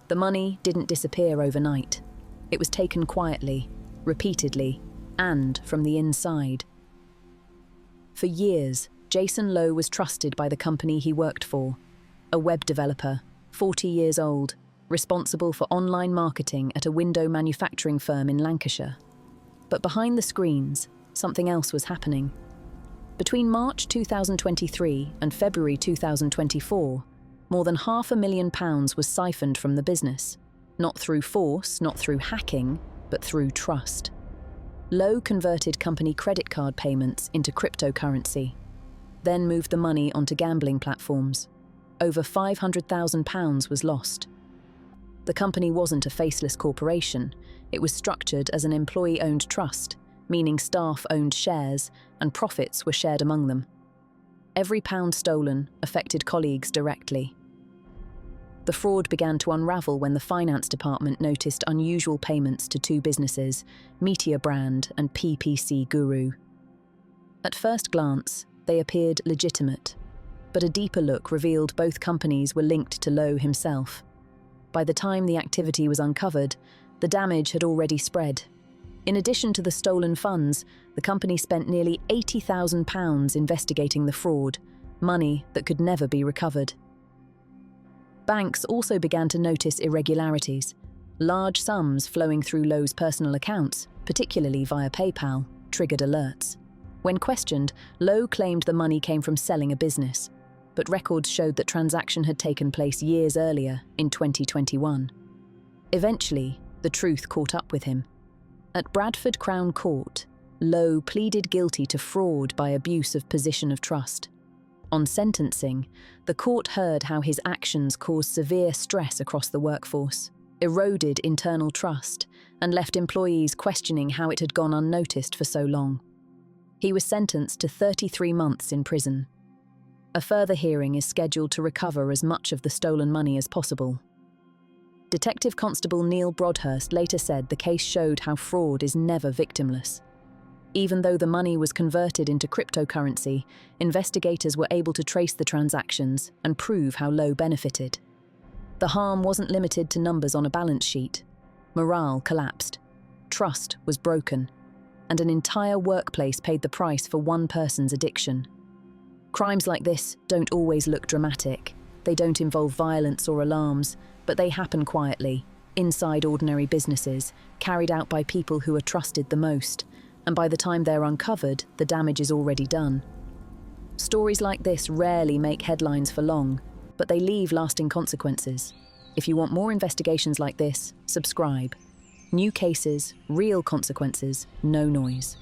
The money didn't disappear overnight. It was taken quietly, repeatedly, and from the inside. For years, Jason Lowe was trusted by the company he worked for, a web developer, 40 years old, responsible for online marketing at a window manufacturing firm in Lancashire. But behind the screens, something else was happening. Between March 2023 and February 2024, more than £500,000 was siphoned from the business, not through force, not through hacking, but through trust. Lowe converted company credit card payments into cryptocurrency, then moved the money onto gambling platforms. Over £500,000 was lost. The company wasn't a faceless corporation. It was structured as an employee-owned trust, meaning staff owned shares and profits were shared among them. Every pound stolen affected colleagues directly. The fraud began to unravel when the finance department noticed unusual payments to two businesses, Meteor Brand and PPC Guru. At first glance, they appeared legitimate, but a deeper look revealed both companies were linked to Lowe himself. By the time the activity was uncovered, the damage had already spread. In addition to the stolen funds, the company spent nearly £80,000 investigating the fraud, money that could never be recovered. Banks also began to notice irregularities. Large sums flowing through Lowe's personal accounts, particularly via PayPal, triggered alerts. When questioned, Lowe claimed the money came from selling a business, but records showed that transaction had taken place years earlier, in 2021. Eventually, the truth caught up with him. At Bradford Crown Court, Lowe pleaded guilty to fraud by abuse of position of trust. On sentencing, the court heard how his actions caused severe stress across the workforce, eroded internal trust, and left employees questioning how it had gone unnoticed for so long. He was sentenced to 33 months in prison. A further hearing is scheduled to recover as much of the stolen money as possible. Detective Constable Neil Broadhurst later said the case showed how fraud is never victimless. Even though the money was converted into cryptocurrency, investigators were able to trace the transactions and prove how Lowe benefited. The harm wasn't limited to numbers on a balance sheet. Morale collapsed. Trust was broken. And an entire workplace paid the price for one person's addiction. Crimes like this don't always look dramatic. They don't involve violence or alarms, but they happen quietly, inside ordinary businesses, carried out by people who are trusted the most, and by the time they're uncovered, the damage is already done. Stories like this rarely make headlines for long, but they leave lasting consequences. If you want more investigations like this, subscribe. New cases, real consequences, no noise.